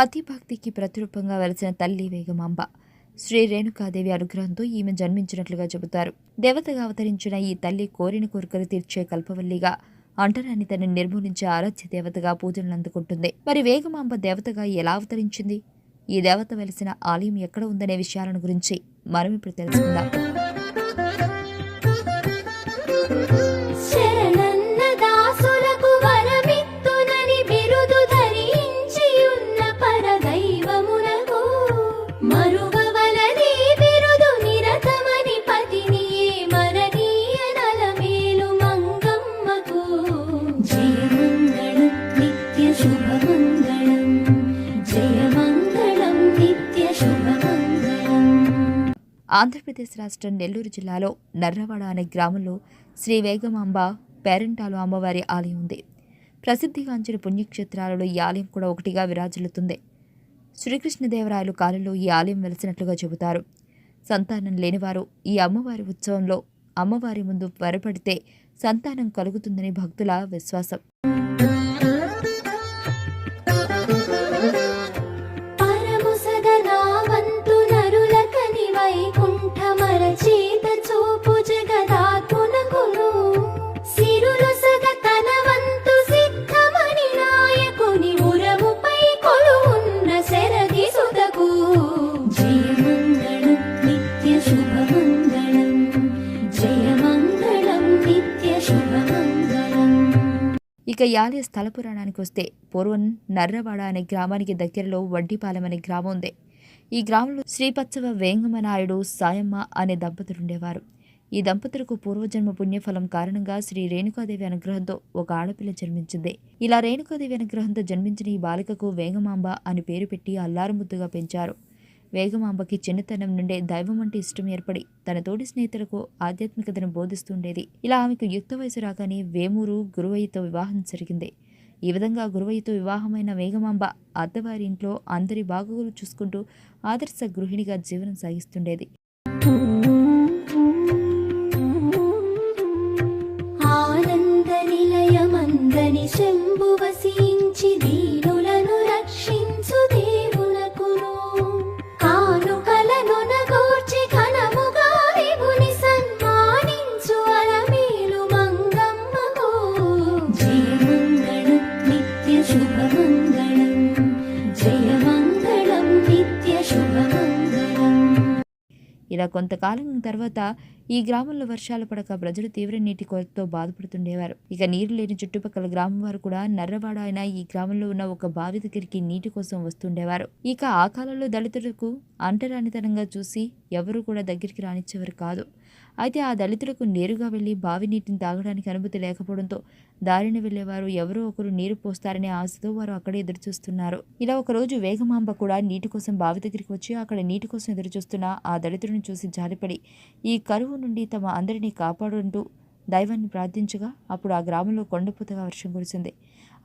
పతిభక్తికి ప్రతిరూపంగా వెలిసిన తల్లి వేగమాంబ. శ్రీ రేణుకాదేవి అనుగ్రహంతో ఈమె జన్మించినట్లుగా చెబుతారు. దేవతగా అవతరించిన ఈ తల్లి కోరిన కోరికలు తీర్చే కల్పవల్లిగా, అంటరాని తనని నిర్మూలించే ఆరాధ్య దేవతగా పూజలను అందుకుంటుంది. మరి వేగమాంబ దేవతగా ఎలా అవతరించింది? ఈ దేవత వెలిసిన ఆలయం ఎక్కడ ఉందనే విషయాలను గురించి మనం ఇప్పుడు తెలుసుకుందాం. ఆంధ్రప్రదేశ్ రాష్ట్రం నెల్లూరు జిల్లాలో నర్రవాడ అనే గ్రామంలో శ్రీ వేగమాంబ పేరంటాలు అమ్మవారి ఆలయం ఉంది. ప్రసిద్ధిగాంచిన పుణ్యక్షేత్రాలలో ఈ ఆలయం కూడా ఒకటిగా విరాజిల్లుతుంది. శ్రీకృష్ణదేవరాయలు కాలంలో ఈ ఆలయం వెలిసినట్లుగా చెబుతారు. సంతానం లేనివారు ఈ అమ్మవారి ఉత్సవంలో అమ్మవారి ముందు వరపడితే సంతానం కలుగుతుందని భక్తుల విశ్వాసం. ఇక ఈ ఆలయ స్థల పురాణానికి వస్తే పూర్వం నర్రవాడ అనే గ్రామానికి దగ్గరలో వడ్డిపాలెం అనే గ్రామం ఉంది. ఈ గ్రామంలో శ్రీపత్సవ వేంగమనాయుడు సాయమ్మ అనే దంపతులుండేవారు. ఈ దంపతులకు పూర్వజన్మ పుణ్యఫలం కారణంగా శ్రీ రేణుకాదేవి అనుగ్రహంతో ఒక ఆడపిల్ల జన్మించింది. ఇలా రేణుకాదేవి అనుగ్రహంతో జన్మించిన ఈ బాలికకు వేగమాంబ అని పేరు పెట్టి అల్లారుముద్దుగా పెంచారు. వేగమాంబకి చిన్నతనం నుండే దైవం అంటే ఇష్టం ఏర్పడి తన తోటి స్నేహితులకు ఆధ్యాత్మికతను బోధిస్తుండేది. ఇలా ఆమెకు యుక్త వయసు రాగానే వేమూరు గురువయ్యతో వివాహం జరిగింది. ఈ విధంగా గురువయ్యతో వివాహమైన వేగమాంబ అత్తవారి ఇంట్లో అందరి బాగోగులు చూసుకుంటూ ఆదర్శ గృహిణిగా జీవనం సాగిస్తుండేది. ఆనంద నిలయమందని శంభు వసించి దీనులను రక్షించు ఇలా కొంతకాలం తర్వాత ఈ గ్రామంలో వర్షాలు పడక ప్రజలు తీవ్ర నీటి కొరతతో బాధపడుతుండేవారు. ఇక నీరు లేని చుట్టుపక్కల గ్రామం వారు కూడా నర్రవాడ అయిన ఈ గ్రామంలో ఉన్న ఒక బావి దగ్గరికి నీటి కోసం వస్తుండేవారు. ఇక ఆ కాలంలో దళితులకు అంటరానితనంగా చూసి ఎవరూ కూడా దగ్గరికి రానిచ్చేవారు కాదు. అయితే ఆ దళితులకు నేరుగా వెళ్లి బావి నీటిని తాగడానికి అనుమతి లేకపోవడంతో దారిన వెళ్లేవారు ఎవరో ఒకరు నీరు పోస్తారనే ఆశతో వారు అక్కడే ఎదురుచూస్తున్నారు. ఇలా ఒకరోజు వేగమాంబ కూడా నీటి కోసం బావి దగ్గరికి వచ్చి అక్కడ నీటి కోసం ఎదురుచూస్తున్న ఆ దళితుడిని చూసి జాలిపడి ఈ కరువు నుండి తమ అందరినీ కాపాడంటూ దైవాన్ని ప్రార్థించగా అప్పుడు ఆ గ్రామంలో కొండపూతగా వర్షం కురిసింది.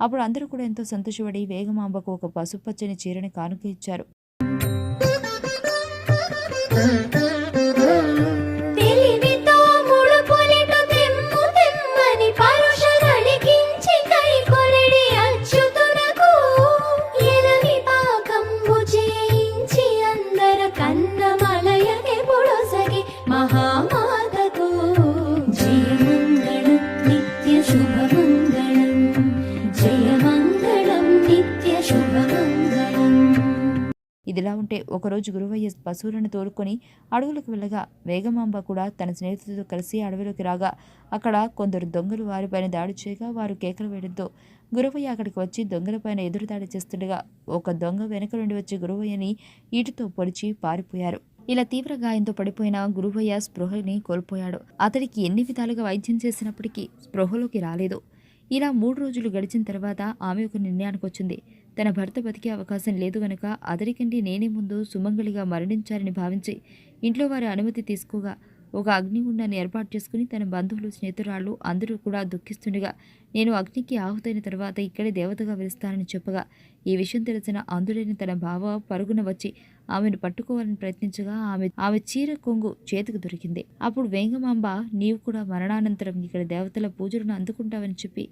అప్పుడు అందరూ కూడా ఎంతో సంతోషపడి వేగమాంబకు ఒక పసుపచ్చని చీరని కానుక ఇచ్చారు. ఇదిలా ఉంటే ఒకరోజు గురువయ్య పశువులను తోలుకొని అడవులకు వెళ్ళగా వేగమాంబ కూడా తన స్నేహితులతో కలిసి అడవిలోకి రాగా అక్కడ కొందరు దొంగలు వారిపైన దాడి చేయగా వారు కేకలు వేయడంతో గురువయ్య అక్కడికి వచ్చి దొంగలపైన ఎదురుదాడి చేస్తుండగా ఒక దొంగ వెనక నుండి వచ్చి గురువయ్యని ఈటుతో పొడిచి పారిపోయారు. ఇలా తీవ్ర గాయంతో పడిపోయిన గురువయ్య స్పృహని కోల్పోయాడు. అతడికి ఎన్ని విధాలుగా వైద్యం చేసినప్పటికీ స్పృహలోకి రాలేదు. ఇలా 3 రోజులు గడిచిన తర్వాత ఆమె ఒక నిర్ణయానికి వచ్చింది. తన భర్త బతికే అవకాశం లేదు గనక అతడికంటే నేనే ముందు సుమంగళిగా మరణించాలని భావించి ఇంట్లో వారి అనుమతి తీసుకోగా ఒక అగ్నిగుండాన్ని ఏర్పాటు చేసుకుని తన బంధువులు స్నేహితురాళ్ళు అందరూ కూడా దుఃఖిస్తుండగా నేను అగ్నికి ఆహుతైన తర్వాత ఇక్కడే దేవతగా వెలుస్తానని చెప్పగా ఈ విషయం తెలిసిన అందులేని తన బావ పరుగున వచ్చి ఆమెను పట్టుకోవాలని ప్రయత్నించగా ఆమె చీర కొంగు చేతికి దొరికింది. అప్పుడు వేంగమాంబ, నీవు కూడా మరణానంతరం ఇక్కడ దేవతల పూజలను అందుకుంటావని చెప్పి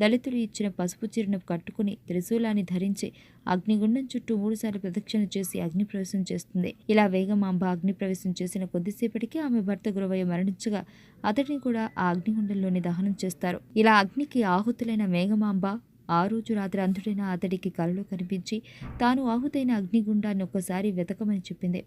దళితులు ఇచ్చిన పసుపు చీరను కట్టుకుని త్రిశూలాన్ని ధరించి అగ్నిగుండం చుట్టూ 3 సార్లు ప్రదక్షిణ చేసి అగ్నిప్రవేశం చేస్తుంది. ఇలా వేగమాంబ అగ్నిప్రవేశం చేసిన కొద్దిసేపటికి ఆమె భర్త గురవయ్య మరణించగా అతడిని కూడా ఆ అగ్నిగుండంలోని దహనం చేస్తారు. ఇలా అగ్నికి ఆహుతులైన వేగమాంబ ఆ రోజు రాత్రి అంధుడైన అతడికి కలలో కనిపించి తాను ఆహుతైన అగ్నిగుండాన్ని ఒక్కసారి వెతకమని చెప్పింది.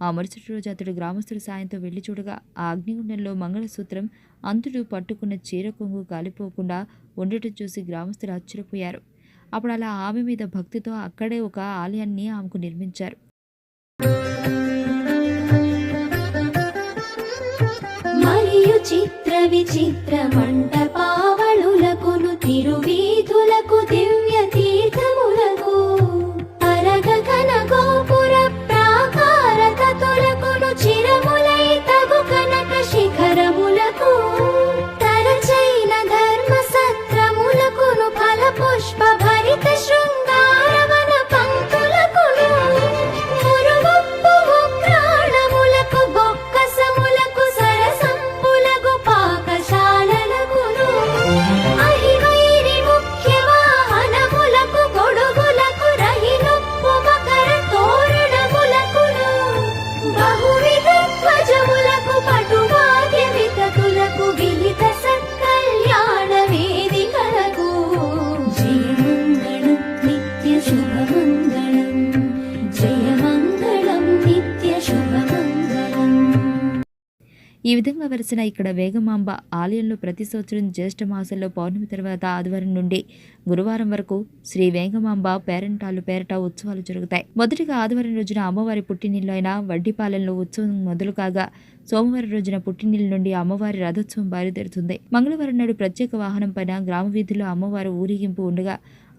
ఆ మరుసటి రోజు అతడు గ్రామస్తుల సాయంతో వెళ్లి చూడగా ఆ అగ్నిగుండంలో మంగళసూత్రం అంధుడు పట్టుకున్న చీర కొంగు కాలిపోకుండా ఉండటం చూసి గ్రామస్తులు ఆశ్చర్యపోయారు. అప్పుడు అలా ఆమె మీద భక్తితో అక్కడే ఒక ఆలయాన్ని ఆమెకు నిర్మించారు. మరియు చిత్ర విచిత్ర మంటపావళులకును తిరువీధులకు దివ్య తీర్థములకు అరగగన గోపుర ప్రాకార తతులకును చిరములై తగు కనక శిఖరములకు తరచైన ధర్మ సత్రములకును ఫల పుష్ప భరిత శృంగారవన పంక్తులకును మురువప్పు ప్రాణములకు బొక్కసములకు సరసంపులకు పాకశాలలకును అహివైరి ముఖ్య వాహనములకు గొడుగులకు రహినొప్పు మకర తోరణములకును బహువిధ ధ్వజములకు పటువాద్య వితతులకు విహిత సత్కళ్యాణ వేదికలకు జయమంగళం నిత్య శుభమంగళం జయమంగళం నిత్య శుభమంగళం. ఈ విధంగా వెలిసిన ఇక్కడ వేగమాంబ ఆలయంలో ప్రతి సంవత్సరం జ్యేష్ఠ మాసంలో పౌర్ణమి తర్వాత ఆదివారం నుండి గురువారం వరకు శ్రీ వేగమాంబ పేరంటాలు పేరట ఉత్సవాలు జరుగుతాయి. మొదటిగా ఆదివారం రోజున అమ్మవారి పుట్టినిల్లు అయిన వడ్డిపాలెంలో ఉత్సవం మొదలు కాగా సోమవారం రోజున పుట్టినిల్లు నుండి అమ్మవారి రథోత్సవం బయలుదేరుతుంది. మంగళవారం నాడు ప్రత్యేక వాహనం పైన గ్రామ వీధుల్లో అమ్మవారు ఊరేగింపు ఉండగా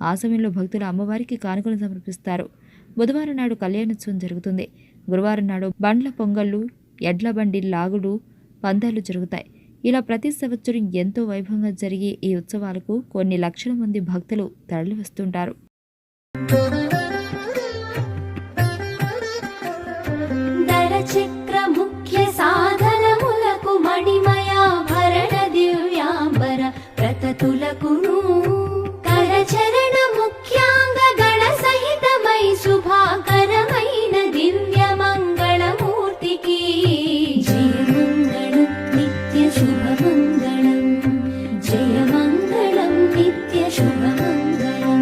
ఆ సమయంలో భక్తులు అమ్మవారికి కానుకలు సమర్పిస్తారు. బుధవారం నాడు కళ్యాణోత్సవం జరుగుతుంది. గురువారం నాడు బండ్ల పొంగళ్ళు, ఎడ్ల బండి లాగుడు పందాలు జరుగుతాయి. ఇలా ప్రతి సంవత్సరం ఎంతో వైభవంగా జరిగే ఈ ఉత్సవాలకు కొన్ని లక్షల మంది భక్తులు తరలి వస్తుంటారు. దరచక్ర ముఖ్య సాధనములకు మణిమయాభరణ దివ్యాంబర ప్రతతులకును కరచరణ ముఖ్యాంగ గణ సహితమై శుభాకరమైన దివ్య మంగళమూర్తికి జయమంగళం నిత్య శుభమంగళం జయమంగళం నిత్య శుభమంగళం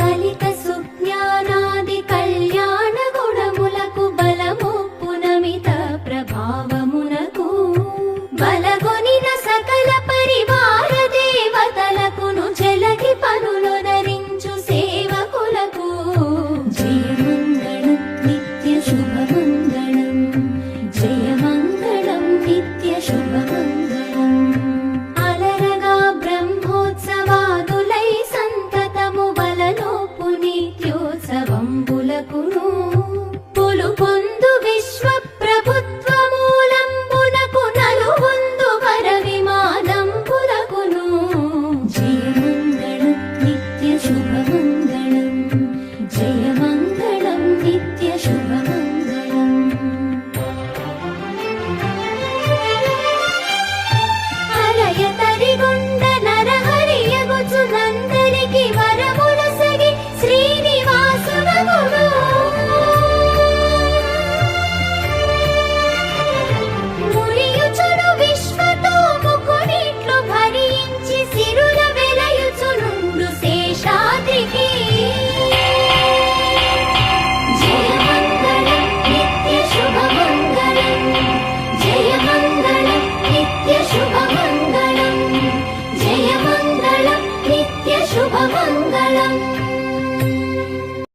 కలిత సుజ్ఞానాది కళ్యాణ గుణములకు బలముప్పునమిత ప్రభావమునకు బలగొనిన సకల పరివార దేవతలకును చెలగి పనులొనరించు సేవకులకు జయమంగళం నిత్య శుభమంగళం జయమంగళం నిత్య శుభమంగళం అలరగా బ్రహ్మోత్సవాదులై సంతతము బలనోపు నిత్యోత్సవంబులకును పులుపు